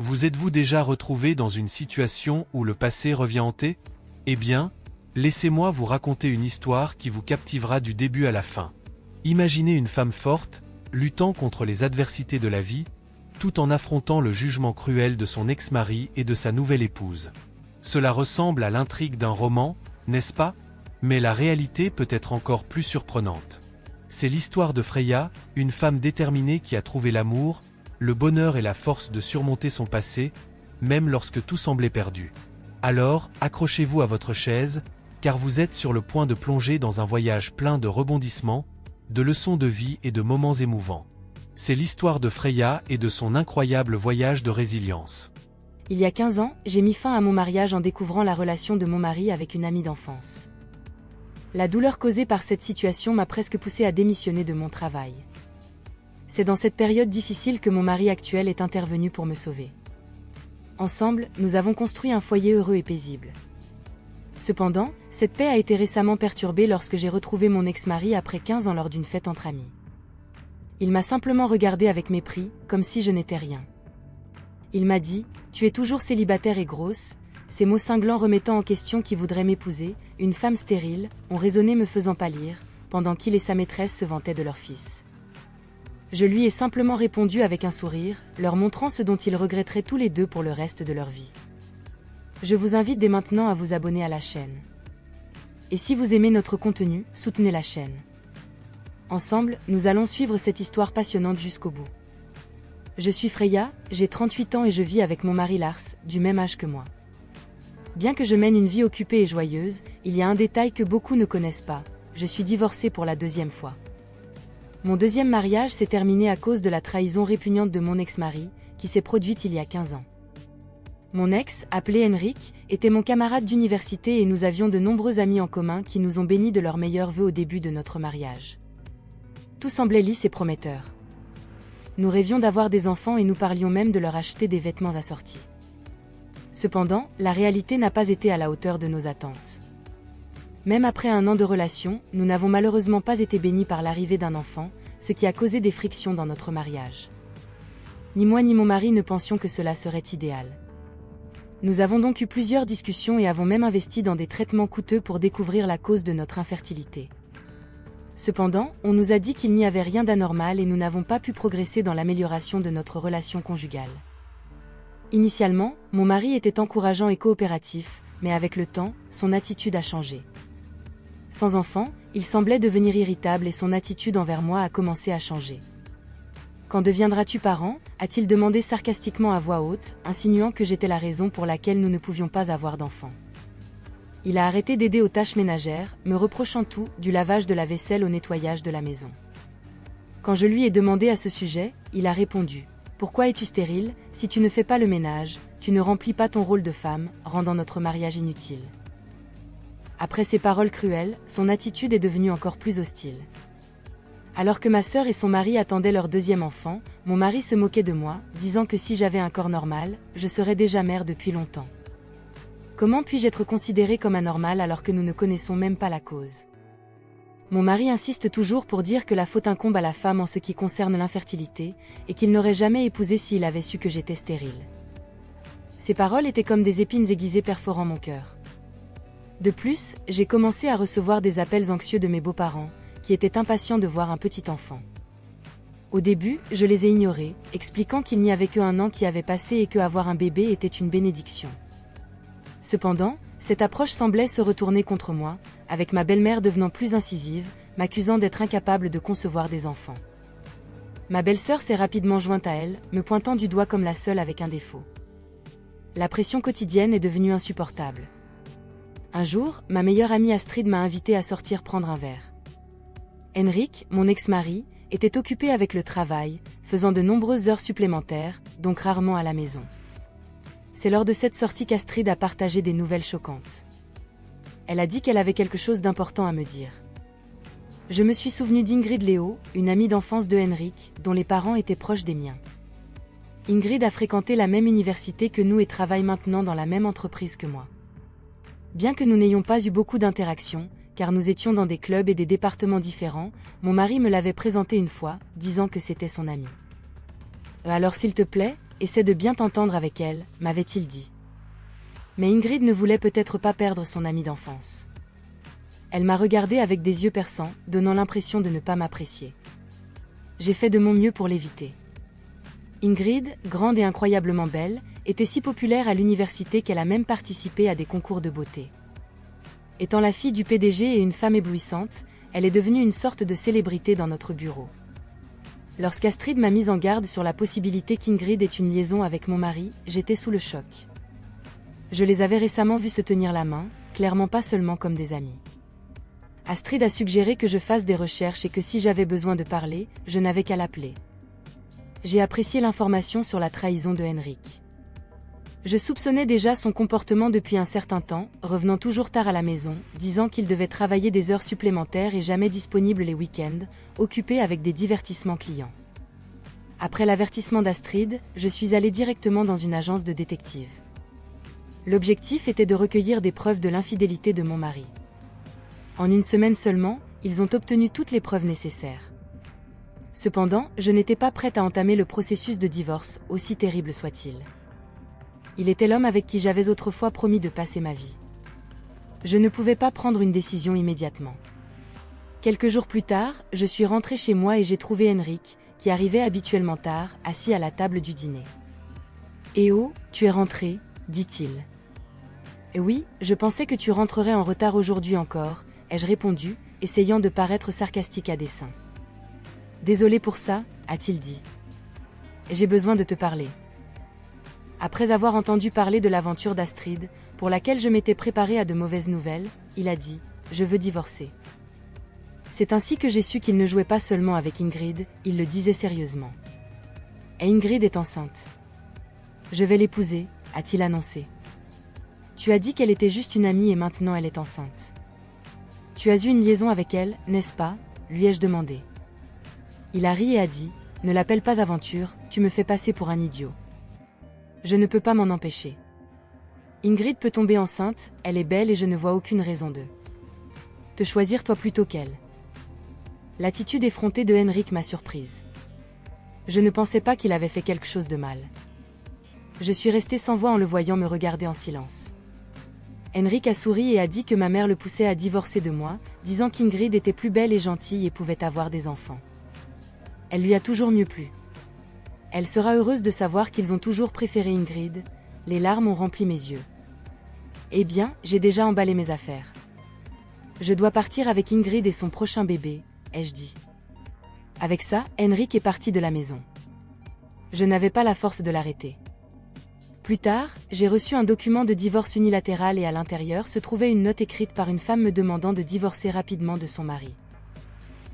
Vous êtes-vous déjà retrouvé dans une situation où le passé revient hanter? Eh bien, laissez-moi vous raconter une histoire qui vous captivera du début à la fin. Imaginez une femme forte, luttant contre les adversités de la vie, tout en affrontant le jugement cruel de son ex-mari et de sa nouvelle épouse. Cela ressemble à l'intrigue d'un roman, n'est-ce pas? Mais la réalité peut être encore plus surprenante. C'est l'histoire de Freya, une femme déterminée qui a trouvé l'amour, le bonheur et la force de surmonter son passé, même lorsque tout semblait perdu. Alors, accrochez-vous à votre chaise, car vous êtes sur le point de plonger dans un voyage plein de rebondissements, de leçons de vie et de moments émouvants. C'est l'histoire de Freya et de son incroyable voyage de résilience. Il y a 15 ans, j'ai mis fin à mon mariage en découvrant la relation de mon mari avec une amie d'enfance. La douleur causée par cette situation m'a presque poussée à démissionner de mon travail. C'est dans cette période difficile que mon mari actuel est intervenu pour me sauver. Ensemble, nous avons construit un foyer heureux et paisible. Cependant, cette paix a été récemment perturbée lorsque j'ai retrouvé mon ex-mari après 15 ans lors d'une fête entre amis. Il m'a simplement regardé avec mépris, comme si je n'étais rien. Il m'a dit « Tu es toujours célibataire et grosse », ces mots cinglants remettant en question qui voudrait m'épouser, une femme stérile, ont résonné me faisant pâlir, pendant qu'il et sa maîtresse se vantaient de leur fils. Je lui ai simplement répondu avec un sourire, leur montrant ce dont ils regretteraient tous les deux pour le reste de leur vie. Je vous invite dès maintenant à vous abonner à la chaîne. Et si vous aimez notre contenu, soutenez la chaîne. Ensemble, nous allons suivre cette histoire passionnante jusqu'au bout. Je suis Freya, j'ai 38 ans et je vis avec mon mari Lars, du même âge que moi. Bien que je mène une vie occupée et joyeuse, il y a un détail que beaucoup ne connaissent pas, je suis divorcée pour la 2e fois. Mon 2e mariage s'est terminé à cause de la trahison répugnante de mon ex-mari, qui s'est produite il y a 15 ans. Mon ex, appelé Henrik, était mon camarade d'université et nous avions de nombreux amis en commun qui nous ont bénis de leurs meilleurs vœux au début de notre mariage. Tout semblait lisse et prometteur. Nous rêvions d'avoir des enfants et nous parlions même de leur acheter des vêtements assortis. Cependant, la réalité n'a pas été à la hauteur de nos attentes. Même après 1 an de relation, nous n'avons malheureusement pas été bénis par l'arrivée d'un enfant, ce qui a causé des frictions dans notre mariage. Ni moi ni mon mari ne pensions que cela serait idéal. Nous avons donc eu plusieurs discussions et avons même investi dans des traitements coûteux pour découvrir la cause de notre infertilité. Cependant, on nous a dit qu'il n'y avait rien d'anormal et nous n'avons pas pu progresser dans l'amélioration de notre relation conjugale. Initialement, mon mari était encourageant et coopératif, mais avec le temps, son attitude a changé. Sans enfant, il semblait devenir irritable et son attitude envers moi a commencé à changer. « Quand deviendras-tu parent ?» a-t-il demandé sarcastiquement à voix haute, insinuant que j'étais la raison pour laquelle nous ne pouvions pas avoir d'enfant. Il a arrêté d'aider aux tâches ménagères, me reprochant tout, du lavage de la vaisselle au nettoyage de la maison. Quand je lui ai demandé à ce sujet, il a répondu « Pourquoi es-tu stérile? Si tu ne fais pas le ménage, tu ne remplis pas ton rôle de femme, rendant notre mariage inutile. » Après ces paroles cruelles, son attitude est devenue encore plus hostile. Alors que ma sœur et son mari attendaient leur 2e enfant, mon mari se moquait de moi, disant que si j'avais un corps normal, je serais déjà mère depuis longtemps. Comment puis-je être considérée comme anormale alors que nous ne connaissons même pas la cause? Mon mari insiste toujours pour dire que la faute incombe à la femme en ce qui concerne l'infertilité, et qu'il n'aurait jamais épousé s'il avait su que j'étais stérile. Ces paroles étaient comme des épines aiguisées perforant mon cœur. De plus, j'ai commencé à recevoir des appels anxieux de mes beaux-parents, qui étaient impatients de voir un petit enfant. Au début, je les ai ignorés, expliquant qu'il n'y avait qu'1 an qui avait passé et que avoir un bébé était une bénédiction. Cependant, cette approche semblait se retourner contre moi, avec ma belle-mère devenant plus incisive, m'accusant d'être incapable de concevoir des enfants. Ma belle-sœur s'est rapidement jointe à elle, me pointant du doigt comme la seule avec un défaut. La pression quotidienne est devenue insupportable. Un jour, ma meilleure amie Astrid m'a invité à sortir prendre un verre. Henrik, mon ex-mari, était occupé avec le travail, faisant de nombreuses heures supplémentaires, donc rarement à la maison. C'est lors de cette sortie qu'Astrid a partagé des nouvelles choquantes. Elle a dit qu'elle avait quelque chose d'important à me dire. Je me suis souvenu d'Ingrid Léo, une amie d'enfance de Henrik, dont les parents étaient proches des miens. Ingrid a fréquenté la même université que nous et travaille maintenant dans la même entreprise que moi. Bien que nous n'ayons pas eu beaucoup d'interactions, car nous étions dans des clubs et des départements différents, mon mari me l'avait présenté une fois, disant que c'était son ami. Alors s'il te plaît, essaie de bien t'entendre avec elle, m'avait-il dit. Mais Ingrid ne voulait peut-être pas perdre son amie d'enfance. Elle m'a regardé avec des yeux perçants, donnant l'impression de ne pas m'apprécier. J'ai fait de mon mieux pour l'éviter. Ingrid, grande et incroyablement belle, était si populaire à l'université qu'elle a même participé à des concours de beauté. Étant la fille du PDG et une femme éblouissante, elle est devenue une sorte de célébrité dans notre bureau. Lorsqu'Astrid m'a mise en garde sur la possibilité qu'Ingrid ait une liaison avec mon mari, j'étais sous le choc. Je les avais récemment vus se tenir la main, clairement pas seulement comme des amis. Astrid a suggéré que je fasse des recherches et que si j'avais besoin de parler, je n'avais qu'à l'appeler. J'ai apprécié l'information sur la trahison de Henrik. Je soupçonnais déjà son comportement depuis un certain temps, revenant toujours tard à la maison, disant qu'il devait travailler des heures supplémentaires et jamais disponible les week-ends, occupé avec des divertissements clients. Après l'avertissement d'Astrid, je suis allée directement dans une agence de détective. L'objectif était de recueillir des preuves de l'infidélité de mon mari. En une semaine seulement, ils ont obtenu toutes les preuves nécessaires. Cependant, je n'étais pas prête à entamer le processus de divorce, aussi terrible soit-il. Il était l'homme avec qui j'avais autrefois promis de passer ma vie. Je ne pouvais pas prendre une décision immédiatement. Quelques jours plus tard, je suis rentrée chez moi et j'ai trouvé Henrik, qui arrivait habituellement tard, assis à la table du dîner. « Eh oh, tu es rentré ?» dit-il. « Oui, je pensais que tu rentrerais en retard aujourd'hui encore », ai-je répondu, essayant de paraître sarcastique à dessein. « Désolé pour ça », a-t-il dit. « J'ai besoin de te parler. » Après avoir entendu parler de l'aventure d'Astrid, pour laquelle je m'étais préparée à de mauvaises nouvelles, il a dit « Je veux divorcer ». C'est ainsi que j'ai su qu'il ne jouait pas seulement avec Ingrid, il le disait sérieusement. Et Ingrid est enceinte. « Je vais l'épouser », a-t-il annoncé. « Tu as dit qu'elle était juste une amie et maintenant elle est enceinte. Tu as eu une liaison avec elle, n'est-ce pas ?» lui ai-je demandé. Il a ri et a dit « Ne l'appelle pas aventure, tu me fais passer pour un idiot. » Je ne peux pas m'en empêcher. Ingrid peut tomber enceinte, elle est belle et je ne vois aucune raison de te choisir toi plutôt qu'elle. L'attitude effrontée de Henrik m'a surprise. Je ne pensais pas qu'il avait fait quelque chose de mal. Je suis restée sans voix en le voyant me regarder en silence. Henrik a souri et a dit que ma mère le poussait à divorcer de moi, disant qu'Ingrid était plus belle et gentille et pouvait avoir des enfants. Elle lui a toujours mieux plu. Elle sera heureuse de savoir qu'ils ont toujours préféré Ingrid. Les larmes ont rempli mes yeux. Eh bien, j'ai déjà emballé mes affaires. Je dois partir avec Ingrid et son prochain bébé, ai-je dit. Avec ça, Henrik est parti de la maison. Je n'avais pas la force de l'arrêter. Plus tard, j'ai reçu un document de divorce unilatéral et à l'intérieur se trouvait une note écrite par une femme me demandant de divorcer rapidement de son mari.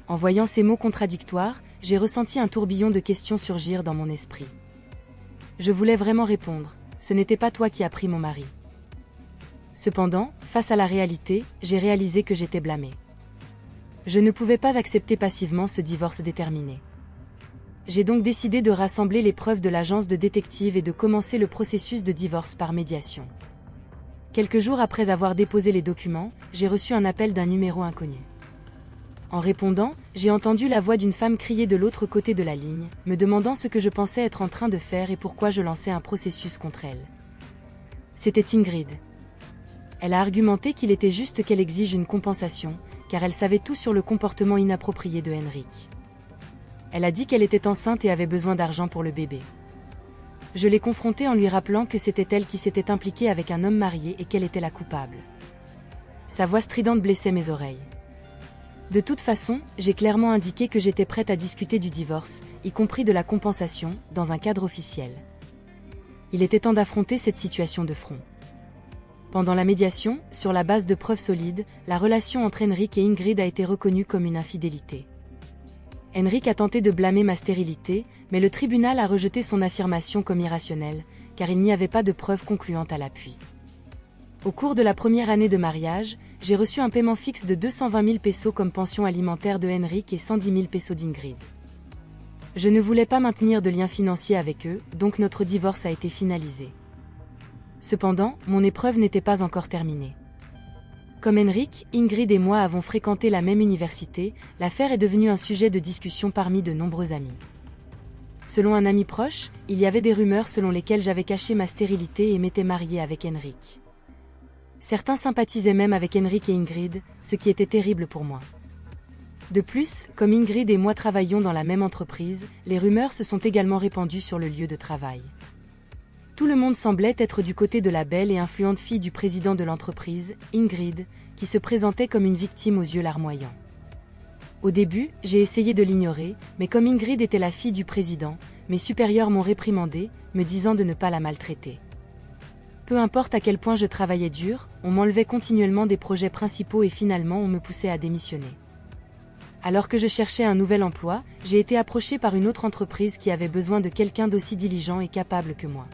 En voyant ces mots contradictoires, j'ai ressenti un tourbillon de questions surgir dans mon esprit. Je voulais vraiment répondre, ce n'était pas toi qui as pris mon mari. Cependant, face à la réalité, j'ai réalisé que j'étais blâmée. Je ne pouvais pas accepter passivement ce divorce déterminé. J'ai donc décidé de rassembler les preuves de l'agence de détective et de commencer le processus de divorce par médiation. Quelques jours après avoir déposé les documents, j'ai reçu un appel d'un numéro inconnu. En répondant, j'ai entendu la voix d'une femme crier de l'autre côté de la ligne, me demandant ce que je pensais être en train de faire et pourquoi je lançais un processus contre elle. C'était Ingrid. Elle a argumenté qu'il était juste qu'elle exige une compensation, car elle savait tout sur le comportement inapproprié de Henrik. Elle a dit qu'elle était enceinte et avait besoin d'argent pour le bébé. Je l'ai confrontée en lui rappelant que c'était elle qui s'était impliquée avec un homme marié et qu'elle était la coupable. Sa voix stridente blessait mes oreilles. De toute façon, j'ai clairement indiqué que j'étais prête à discuter du divorce, y compris de la compensation, dans un cadre officiel. Il était temps d'affronter cette situation de front. Pendant la médiation, sur la base de preuves solides, la relation entre Henrik et Ingrid a été reconnue comme une infidélité. Henrik a tenté de blâmer ma stérilité, mais le tribunal a rejeté son affirmation comme irrationnelle, car il n'y avait pas de preuves concluantes à l'appui. Au cours de la première année de mariage, j'ai reçu un paiement fixe de 220 000 pesos comme pension alimentaire de Henrik et 110 000 pesos d'Ingrid. Je ne voulais pas maintenir de lien financier avec eux, donc notre divorce a été finalisé. Cependant, mon épreuve n'était pas encore terminée. Comme Henrik, Ingrid et moi avons fréquenté la même université, l'affaire est devenue un sujet de discussion parmi de nombreux amis. Selon un ami proche, il y avait des rumeurs selon lesquelles j'avais caché ma stérilité et m'étais mariée avec Henrik. Certains sympathisaient même avec Henrik et Ingrid, ce qui était terrible pour moi. De plus, comme Ingrid et moi travaillions dans la même entreprise, les rumeurs se sont également répandues sur le lieu de travail. Tout le monde semblait être du côté de la belle et influente fille du président de l'entreprise, Ingrid, qui se présentait comme une victime aux yeux larmoyants. Au début, j'ai essayé de l'ignorer, mais comme Ingrid était la fille du président, mes supérieurs m'ont réprimandée, me disant de ne pas la maltraiter. Peu importe à quel point je travaillais dur, on m'enlevait continuellement des projets principaux et finalement on me poussait à démissionner. Alors que je cherchais un nouvel emploi, j'ai été approché par une autre entreprise qui avait besoin de quelqu'un d'aussi diligent et capable que moi.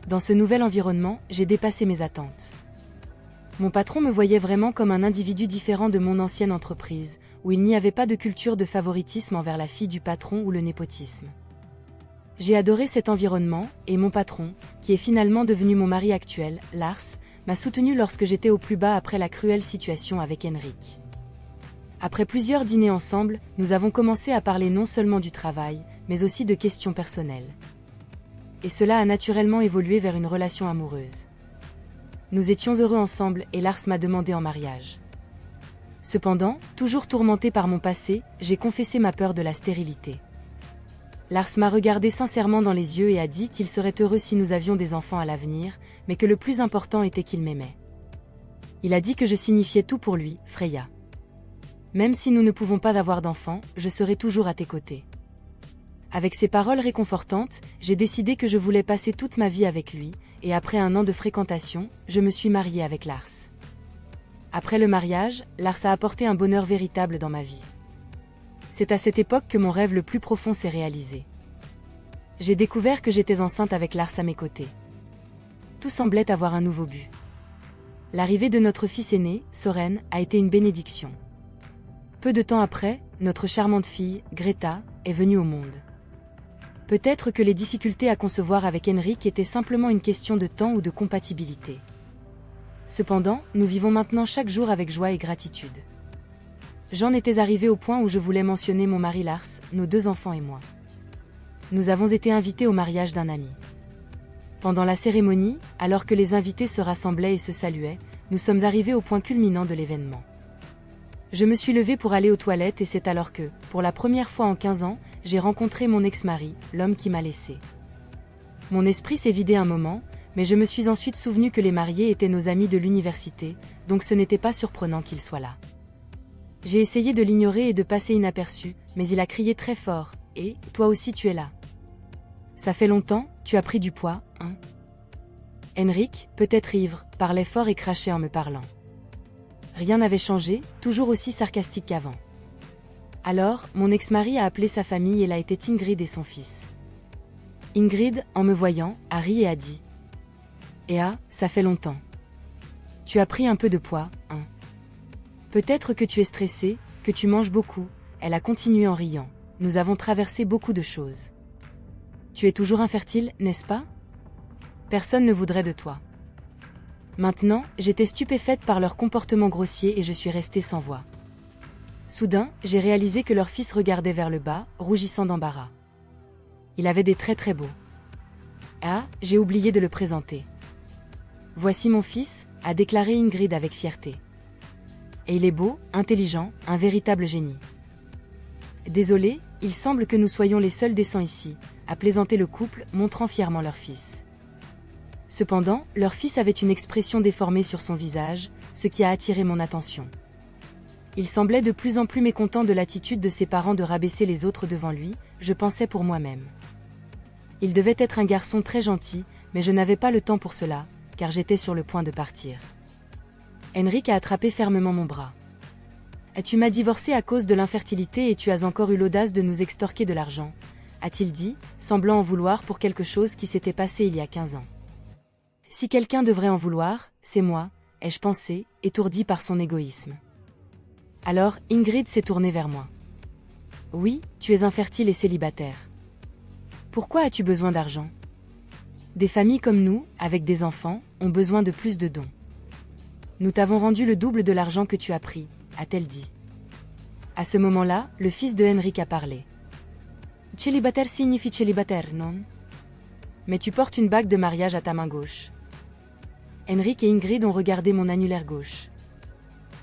Dans ce nouvel environnement, j'ai dépassé mes attentes. Mon patron me voyait vraiment comme un individu différent de mon ancienne entreprise, où il n'y avait pas de culture de favoritisme envers la fille du patron ou le népotisme. J'ai adoré cet environnement, et mon patron, qui est finalement devenu mon mari actuel, Lars, m'a soutenu lorsque j'étais au plus bas après la cruelle situation avec Henrik. Après plusieurs dîners ensemble, nous avons commencé à parler non seulement du travail, mais aussi de questions personnelles. Et cela a naturellement évolué vers une relation amoureuse. Nous étions heureux ensemble et Lars m'a demandé en mariage. Cependant, toujours tourmenté par mon passé, j'ai confessé ma peur de la stérilité. Lars m'a regardé sincèrement dans les yeux et a dit qu'il serait heureux si nous avions des enfants à l'avenir, mais que le plus important était qu'il m'aimait. Il a dit que je signifiais tout pour lui, Freya. Même si nous ne pouvons pas avoir d'enfants, je serai toujours à tes côtés. Avec ces paroles réconfortantes, j'ai décidé que je voulais passer toute ma vie avec lui, et après 1 an de fréquentation, je me suis mariée avec Lars. Après le mariage, Lars a apporté un bonheur véritable dans ma vie. C'est à cette époque que mon rêve le plus profond s'est réalisé. J'ai découvert que j'étais enceinte avec Lars à mes côtés. Tout semblait avoir un nouveau but. L'arrivée de notre fils aîné, Soren, a été une bénédiction. Peu de temps après, notre charmante fille, Greta, est venue au monde. Peut-être que les difficultés à concevoir avec Henrik étaient simplement une question de temps ou de compatibilité. Cependant, nous vivons maintenant chaque jour avec joie et gratitude. J'en étais arrivé au point où je voulais mentionner mon mari Lars, nos 2 enfants et moi. Nous avons été invités au mariage d'un ami. Pendant la cérémonie, alors que les invités se rassemblaient et se saluaient, nous sommes arrivés au point culminant de l'événement. Je me suis levée pour aller aux toilettes et c'est alors que, pour la première fois en 15 ans, j'ai rencontré mon ex-mari, l'homme qui m'a laissée. Mon esprit s'est vidé un moment, mais je me suis ensuite souvenu que les mariés étaient nos amis de l'université, donc ce n'était pas surprenant qu'ils soient là. J'ai essayé de l'ignorer et de passer inaperçu, mais il a crié très fort, « Et, toi aussi tu es là. Ça fait longtemps, tu as pris du poids, hein ?» Henrik, peut-être ivre, parlait fort et crachait en me parlant. Rien n'avait changé, toujours aussi sarcastique qu'avant. Alors, mon ex-mari a appelé sa famille et là était Ingrid et son fils. Ingrid, en me voyant, a ri et a dit « Ea, ça fait longtemps. Tu as pris un peu de poids, hein. Peut-être que tu es stressée, que tu manges beaucoup. » Elle a continué en riant. « Nous avons traversé beaucoup de choses. Tu es toujours infertile, n'est-ce pas? Personne ne voudrait de toi. » Maintenant, j'étais stupéfaite par leur comportement grossier et je suis restée sans voix. Soudain, j'ai réalisé que leur fils regardait vers le bas, rougissant d'embarras. Il avait des traits très beaux. Ah, j'ai oublié de le présenter. Voici mon fils, a déclaré Ingrid avec fierté. Et il est beau, intelligent, un véritable génie. Désolé, il semble que nous soyons les seuls décents ici, a plaisanté le couple, montrant fièrement leur fils. Cependant, leur fils avait une expression déformée sur son visage, ce qui a attiré mon attention. Il semblait de plus en plus mécontent de l'attitude de ses parents de rabaisser les autres devant lui, je pensais pour moi-même. Il devait être un garçon très gentil, mais je n'avais pas le temps pour cela, car j'étais sur le point de partir. Henrik a attrapé fermement mon bras. « Tu m'as divorcé à cause de l'infertilité et tu as encore eu l'audace de nous extorquer de l'argent », a-t-il dit, semblant en vouloir pour quelque chose qui s'était passé il y a 15 ans. Si quelqu'un devrait en vouloir, c'est moi, ai-je pensé, étourdi par son égoïsme. Alors, Ingrid s'est tournée vers moi. Oui, tu es infertile et célibataire. Pourquoi as-tu besoin d'argent? Des familles comme nous, avec des enfants, ont besoin de plus de dons. Nous t'avons rendu le double de l'argent que tu as pris, a-t-elle dit. À ce moment-là, le fils de Henrik a parlé. Célibataire signifie célibataire, non? Mais tu portes une bague de mariage à ta main gauche. Henrik et Ingrid ont regardé mon annulaire gauche.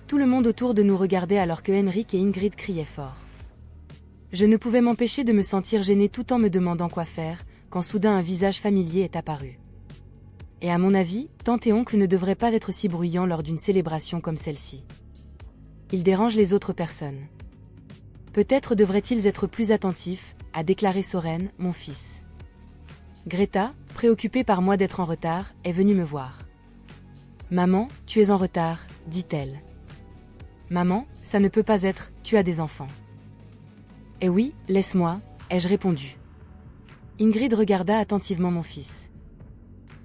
Tout le monde autour de nous regardait alors que Henrik et Ingrid criaient fort. Je ne pouvais m'empêcher de me sentir gênée tout en me demandant quoi faire, quand soudain un visage familier est apparu. Et à mon avis, tante et oncle ne devraient pas être si bruyants lors d'une célébration comme celle-ci. Ils dérangent les autres personnes. Peut-être devraient-ils être plus attentifs, a déclaré Soren, mon fils. Greta, préoccupée par moi d'être en retard, est venue me voir. « Maman, tu es en retard, dit-elle. »« Maman, ça ne peut pas être, tu as des enfants. »« Eh oui, laisse-moi, ai-je répondu. Ingrid regarda attentivement mon fils.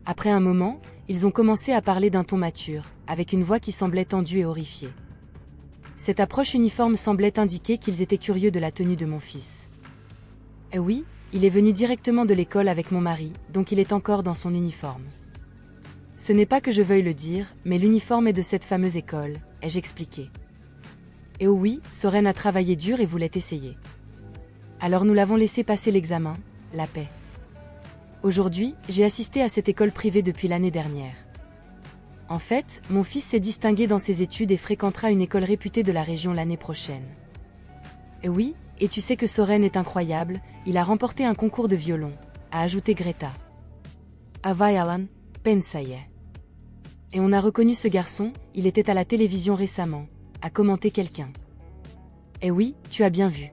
Après un moment, ils ont commencé à parler d'un ton mature, avec une voix qui semblait tendue et horrifiée. Cette approche uniforme semblait indiquer qu'ils étaient curieux de la tenue de mon fils. Eh oui, il est venu directement de l'école avec mon mari, donc il est encore dans son uniforme. Ce n'est pas que je veuille le dire, mais l'uniforme est de cette fameuse école, ai-je expliqué. Et oh oui, Soren a travaillé dur et voulait essayer. Alors nous l'avons laissé passer l'examen, la paix. Aujourd'hui, j'ai assisté à cette école privée depuis l'année dernière. En fait, mon fils s'est distingué dans ses études et fréquentera une école réputée de la région l'année prochaine. Et oui, et tu sais que Soren est incroyable, il a remporté un concours de violon, a ajouté Greta. Avayalan, pensaye. Et on a reconnu ce garçon, il était à la télévision récemment, a commenté quelqu'un. Eh oui, tu as bien vu.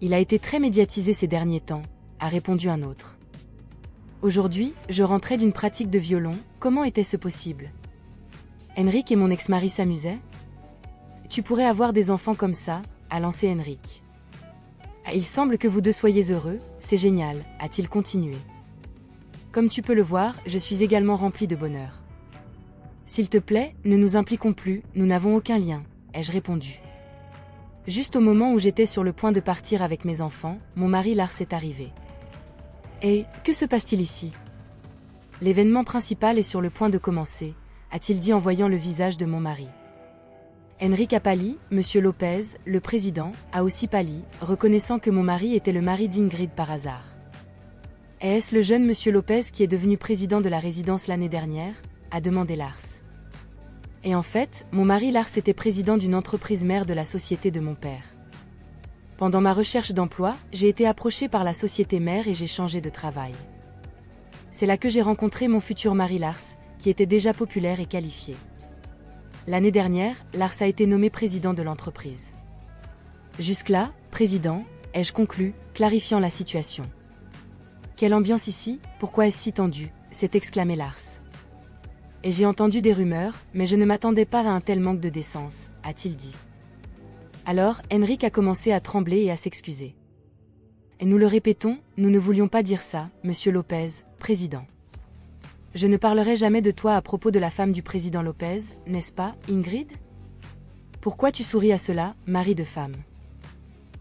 Il a été très médiatisé ces derniers temps, a répondu un autre. Aujourd'hui, je rentrais d'une pratique de violon, comment était-ce possible? Henrik et mon ex-mari s'amusaient? Tu pourrais avoir des enfants comme ça, a lancé Henrik. Il semble que vous deux soyez heureux, c'est génial, a-t-il continué. Comme tu peux le voir, je suis également rempli de bonheur. S'il te plaît, ne nous impliquons plus, nous n'avons aucun lien, ai-je répondu. Juste au moment où j'étais sur le point de partir avec mes enfants, mon mari Lars est arrivé. Et, que se passe-t-il ici? L'événement principal est sur le point de commencer, a-t-il dit en voyant le visage de mon mari. Henrik a pâli, Monsieur Lopez, le président, a aussi pâli, reconnaissant que mon mari était le mari d'Ingrid par hasard. Est-ce le jeune Monsieur Lopez qui est devenu président de la résidence l'année dernière? A demandé Lars. Et en fait, mon mari Lars était président d'une entreprise mère de la société de mon père. Pendant ma recherche d'emploi, j'ai été approchée par la société mère et j'ai changé de travail. C'est là que j'ai rencontré mon futur mari Lars, qui était déjà populaire et qualifié. L'année dernière, Lars a été nommé président de l'entreprise. Jusque-là, président, ai-je conclu, clarifiant la situation. Quelle ambiance ici, pourquoi est-ce si tendu, s'est exclamé Lars. Et j'ai entendu des rumeurs, mais je ne m'attendais pas à un tel manque de décence, a-t-il dit. Alors, Henrik a commencé à trembler et à s'excuser. Et nous le répétons, nous ne voulions pas dire ça, Monsieur Lopez, président. Je ne parlerai jamais de toi à propos de la femme du président Lopez, n'est-ce pas, Ingrid? Pourquoi tu souris à cela, mari de femme?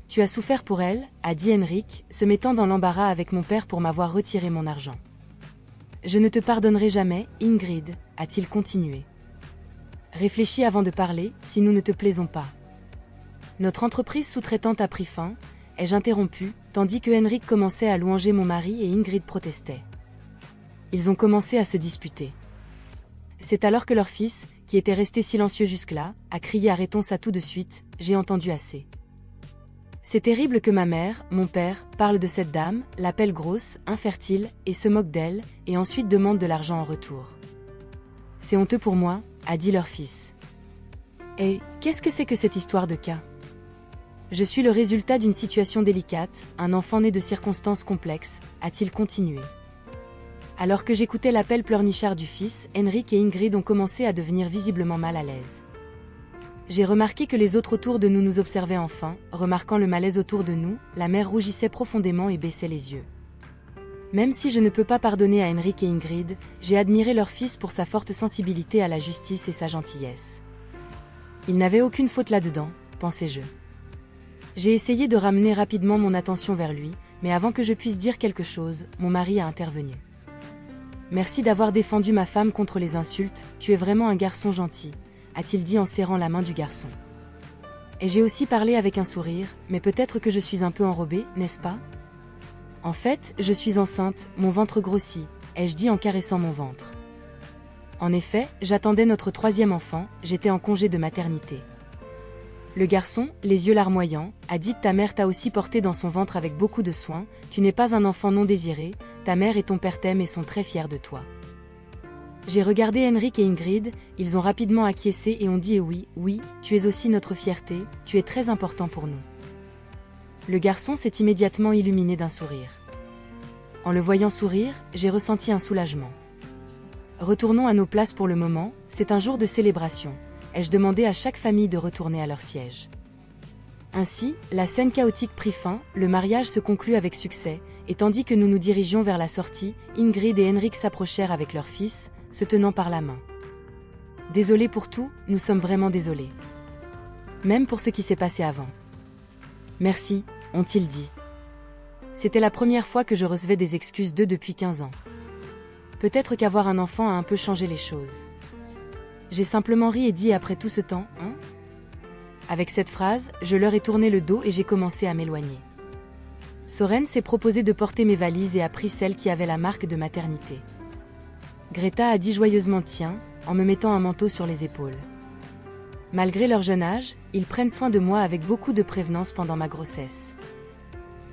Tu as souffert pour elle, a dit Henrik, se mettant dans l'embarras avec mon père pour m'avoir retiré mon argent. Je ne te pardonnerai jamais, Ingrid, a-t-il continué. Réfléchis avant de parler, si nous ne te plaisons pas. Notre entreprise sous-traitante a pris fin, ai-je interrompu, tandis que Henrik commençait à louanger mon mari et Ingrid protestait. Ils ont commencé à se disputer. C'est alors que leur fils, qui était resté silencieux jusque-là, a crié « Arrêtons ça tout de suite, j'ai entendu assez ». C'est terrible que ma mère, mon père, parle de cette dame, l'appelle grosse, infertile, et se moque d'elle, et ensuite demande de l'argent en retour. C'est honteux pour moi, a dit leur fils. Et, qu'est-ce que c'est que cette histoire de cas? Je suis le résultat d'une situation délicate, un enfant né de circonstances complexes, a-t-il continué. Alors que j'écoutais l'appel pleurnichard du fils, Henrik et Ingrid ont commencé à devenir visiblement mal à l'aise. J'ai remarqué que les autres autour de nous nous observaient enfin, remarquant le malaise autour de nous, la mère rougissait profondément et baissait les yeux. Même si je ne peux pas pardonner à Henrik et Ingrid, j'ai admiré leur fils pour sa forte sensibilité à la justice et sa gentillesse. Il n'avait aucune faute là-dedans, pensais-je. J'ai essayé de ramener rapidement mon attention vers lui, mais avant que je puisse dire quelque chose, mon mari a intervenu. Merci d'avoir défendu ma femme contre les insultes, tu es vraiment un garçon gentil, a-t-il dit en serrant la main du garçon. Et j'ai aussi parlé avec un sourire, mais peut-être que je suis un peu enrobée, n'est-ce pas? En fait, je suis enceinte, mon ventre grossit, ai-je dit en caressant mon ventre. En effet, j'attendais notre troisième enfant, j'étais en congé de maternité. Le garçon, les yeux larmoyants, a dit: ta mère t'a aussi porté dans son ventre avec beaucoup de soin, tu n'es pas un enfant non désiré, ta mère et ton père t'aiment et sont très fiers de toi. J'ai regardé Henrik et Ingrid, ils ont rapidement acquiescé et ont dit oui, oui, tu es aussi notre fierté, tu es très important pour nous. Le garçon s'est immédiatement illuminé d'un sourire. En le voyant sourire, j'ai ressenti un soulagement. Retournons à nos places pour le moment, c'est un jour de célébration. Ai-je demandé à chaque famille de retourner à leur siège. Ainsi, la scène chaotique prit fin, le mariage se conclut avec succès, et tandis que nous nous dirigions vers la sortie, Ingrid et Henrik s'approchèrent avec leur fils, se tenant par la main. Désolés pour tout, nous sommes vraiment désolés. Même pour ce qui s'est passé avant. Merci, ont-ils dit. C'était la première fois que je recevais des excuses d'eux depuis 15 ans. Peut-être qu'avoir un enfant a un peu changé les choses. J'ai simplement ri et dit: après tout ce temps, hein? Avec cette phrase, je leur ai tourné le dos et j'ai commencé à m'éloigner. Soren s'est proposé de porter mes valises et a pris celle qui avait la marque de maternité. Greta a dit joyeusement tiens, en me mettant un manteau sur les épaules. Malgré leur jeune âge, ils prennent soin de moi avec beaucoup de prévenance pendant ma grossesse.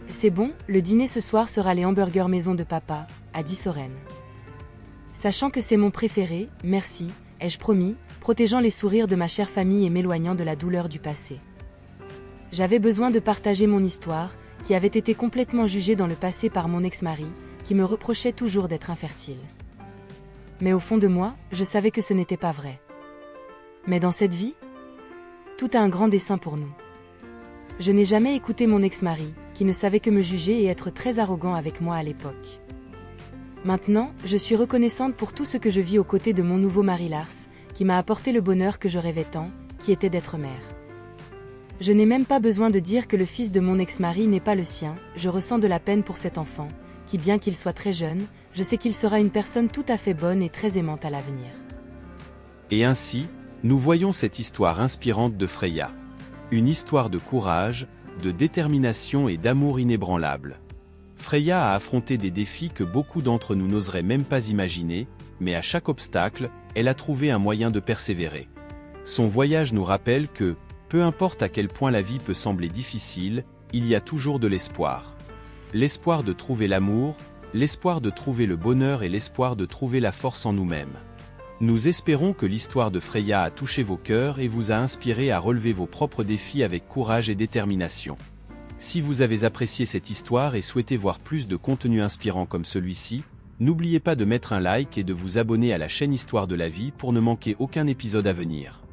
C'est bon, le dîner ce soir sera les hamburgers maison de papa, a dit Soren. Sachant que c'est mon préféré, merci, ai-je promis, protégeant les sourires de ma chère famille et m'éloignant de la douleur du passé. J'avais besoin de partager mon histoire, qui avait été complètement jugée dans le passé par mon ex-mari, qui me reprochait toujours d'être infertile. Mais au fond de moi, je savais que ce n'était pas vrai. Mais dans cette vie, tout a un grand dessein pour nous. Je n'ai jamais écouté mon ex-mari, qui ne savait que me juger et être très arrogant avec moi à l'époque. Maintenant, je suis reconnaissante pour tout ce que je vis aux côtés de mon nouveau mari Lars, qui m'a apporté le bonheur que je rêvais tant, qui était d'être mère. Je n'ai même pas besoin de dire que le fils de mon ex-mari n'est pas le sien, je ressens de la peine pour cet enfant, qui bien qu'il soit très jeune, je sais qu'il sera une personne tout à fait bonne et très aimante à l'avenir. Et ainsi, nous voyons cette histoire inspirante de Freya. Une histoire de courage, de détermination et d'amour inébranlable. Freya a affronté des défis que beaucoup d'entre nous n'oseraient même pas imaginer, mais à chaque obstacle, elle a trouvé un moyen de persévérer. Son voyage nous rappelle que, peu importe à quel point la vie peut sembler difficile, il y a toujours de l'espoir. L'espoir de trouver l'amour, l'espoir de trouver le bonheur et l'espoir de trouver la force en nous-mêmes. Nous espérons que l'histoire de Freya a touché vos cœurs et vous a inspiré à relever vos propres défis avec courage et détermination. Si vous avez apprécié cette histoire et souhaitez voir plus de contenu inspirant comme celui-ci, n'oubliez pas de mettre un like et de vous abonner à la chaîne Histoire de la vie pour ne manquer aucun épisode à venir.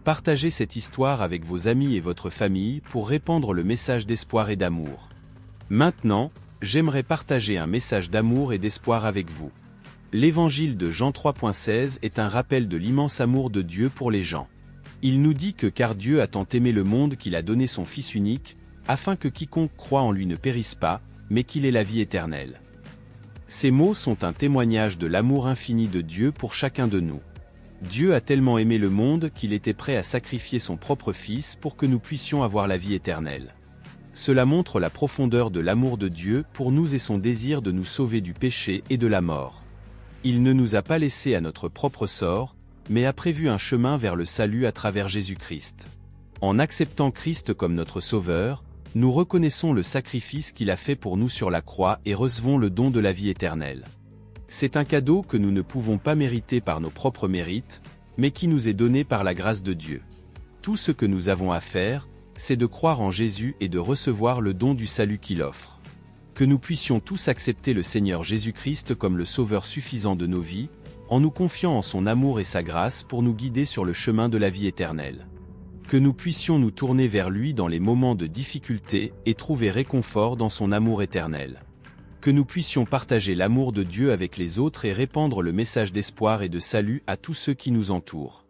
Partagez cette histoire avec vos amis et votre famille pour répandre le message d'espoir et d'amour. Maintenant, j'aimerais partager un message d'amour et d'espoir avec vous. L'évangile de Jean 3.16 est un rappel de l'immense amour de Dieu pour les gens. Il nous dit que car Dieu a tant aimé le monde qu'il a donné son Fils unique, afin que quiconque croit en lui ne périsse pas, mais qu'il ait la vie éternelle. Ces mots sont un témoignage de l'amour infini de Dieu pour chacun de nous. Dieu a tellement aimé le monde qu'il était prêt à sacrifier son propre Fils pour que nous puissions avoir la vie éternelle. Cela montre la profondeur de l'amour de Dieu pour nous et son désir de nous sauver du péché et de la mort. Il ne nous a pas laissés à notre propre sort, mais a prévu un chemin vers le salut à travers Jésus-Christ. En acceptant Christ comme notre Sauveur, nous reconnaissons le sacrifice qu'il a fait pour nous sur la croix et recevons le don de la vie éternelle. C'est un cadeau que nous ne pouvons pas mériter par nos propres mérites, mais qui nous est donné par la grâce de Dieu. Tout ce que nous avons à faire, c'est de croire en Jésus et de recevoir le don du salut qu'il offre. Que nous puissions tous accepter le Seigneur Jésus-Christ comme le Sauveur suffisant de nos vies, en nous confiant en son amour et sa grâce pour nous guider sur le chemin de la vie éternelle. Que nous puissions nous tourner vers lui dans les moments de difficulté et trouver réconfort dans son amour éternel. Que nous puissions partager l'amour de Dieu avec les autres et répandre le message d'espoir et de salut à tous ceux qui nous entourent.